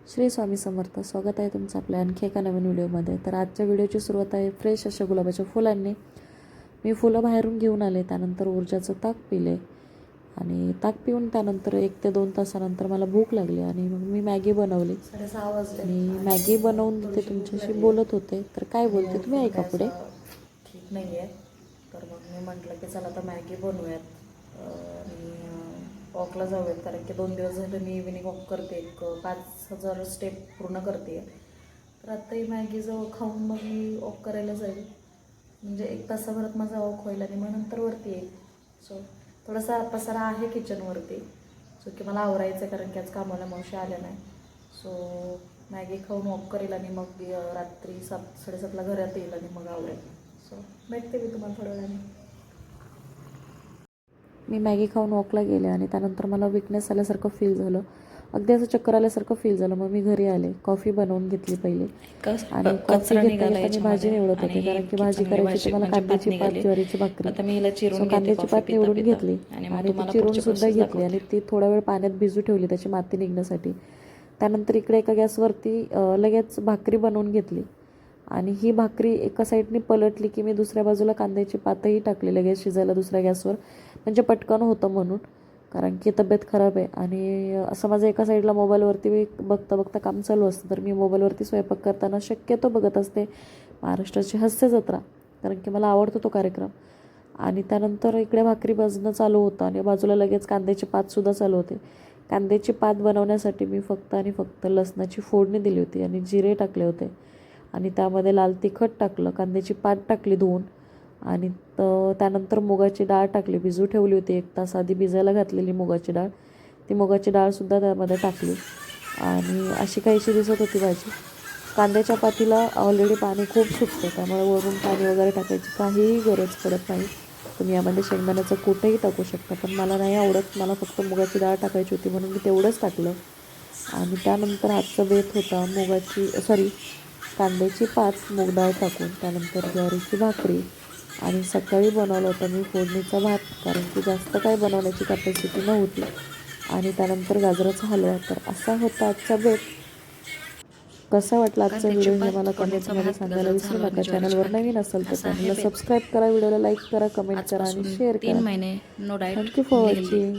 श्री स्वामी समर्थ. स्वागत आहे तुमचं आपल्या आणखी एका नवीन व्हिडिओमध्ये. तर आजच्या व्हिडिओची सुरुवात आहे फ्रेश अशा गुलाबाच्या फुलांनी. मी फुलं बाहेरून घेऊन आले, त्यानंतर ऊर्जाचं ताक पिले आणि ताक पिऊन त्यानंतर 1 ते 2 तासानंतर मला भूक लागली आणि मग मी मॅगी बनवली. 6:30 वाजले आणि मॅगी बनवून ते तुमच्याशी बोलत होते. तर काय बोलते तुम्ही ऐका पुढे. ठीक नाही आहे, तर मग मी म्हटलं की चला आता मॅगी बनवूयात आणि वॉकला जाऊयात, कारण की 2 दिवस झाले मी इव्हिनिंग वॉक करते, 5,000 स्टेप पूर्ण करते. तर आता ही मॅगी जवळ खाऊन मग मी वॉक करायला जाईल, म्हणजे 1 तासाभरात माझा वॉक होईल आणि मग नंतर वरती येईल. सो थोडासा पसारा आहे किचनवरती, सो की मला आवरायचं आहे, कारण की आज कामाला मावशी आल्या नाही. सो मॅगी खाऊन वॉक करेल आणि मग रात्री 7-7:30ला घरात येईल आणि मग आवरेल. सो भेटते मी तुम्हाला थोड्या वेळाने. मी मॅगी खाऊन वॉकला गेले आणि त्यानंतर मला विकनेस आल्यासारखं फील झालं, अगदी असं चक्कर आल्यासारखं फील झालं. मग मी घरी आले, कॉफी बनवून घेतली पहिले आणि कॉफी घेतली मी भाजी निवडत होते, कारण की भाजी करायची मला कांद्याची पात, ज्वारीची भाकरी. कांद्याची पात निवडून घेतली आणि ती चिरून सुद्धा घेतली आणि ती थोडा वेळ पाण्यात भिजू ठेवली त्याची माती निघण्यासाठी. त्यानंतर इकडे एका गॅसवरती लगेच भाकरी बनवून घेतली आणि ही भाकरी एका साईडनी पलटली की मी दुसऱ्या बाजूला कांद्याची पातही टाकली लगेच शिजायला दुसऱ्या गॅसवर, म्हणजे पटकन होतं म्हणून, कारण की तब्येत खराब आहे. आणि असं माझं एका साईडला मोबाईलवरती बघता बघता काम चालू असतं, तर मी मोबाईलवरती स्वयंपाक करताना शक्यतो बघत असते महाराष्ट्राची हास्य जत्रा, कारण की मला आवडतो तो कार्यक्रम. आणि त्यानंतर इकडे भाकरी भाजणं चालू होतं आणि बाजूला लगेच कांद्याची पातसुद्धा चालू होते. कांद्याची पात बनवण्यासाठी मी फक्त आणि फक्त लसणाची फोडणी दिली होती आणि जिरे टाकले होते आणि त्यामध्ये लाल तिखट टाकलं, कांद्याची पात टाकली धुवून आणि त्यानंतर मुगाची डाळ टाकली. भिजू ठेवली होती 1 तास आधी भिजायला घातलेली मुगाची डाळ, ती मुगाची डाळसुद्धा त्यामध्ये टाकली आणि अशी काहीशी दिसत होती भाजी. कांद्याच्या पातीला ऑलरेडी पाणी खूप सुटतं, त्यामुळे वरून पाणी वगैरे टाकायची काहीही गरज पडत नाही. तुम्ही यामध्ये शेंगदाण्याचं कूटही टाकू शकता, पण मला नाही आवडत, मला फक्त मुगाची डाळ टाकायची होती म्हणून मी तेवढंच टाकलं. आणि त्यानंतर आजचा बेत होता कांद्याची पात, मूग डाळ टाकून, त्यानंतर ज्वारीची भाकरी आणि सकाळी बनवलं होतं मी फोडणीचा भात, कारण की जास्त काही बनवण्याची कॅपॅसिटी नव्हती. आणि त्यानंतर गाजराचा हलवा. तर असा होता आजचा बेत. कसा वाटला आजचा व्हिडिओ हे मला कमेंटमध्ये सांगायला विसरू नका. चॅनलवर नवीन असेल तर चॅनलला सबस्क्राईब करा, व्हिडिओला लाईक करा, कमेंट करा आणि शेअर करा. Thank you for watching.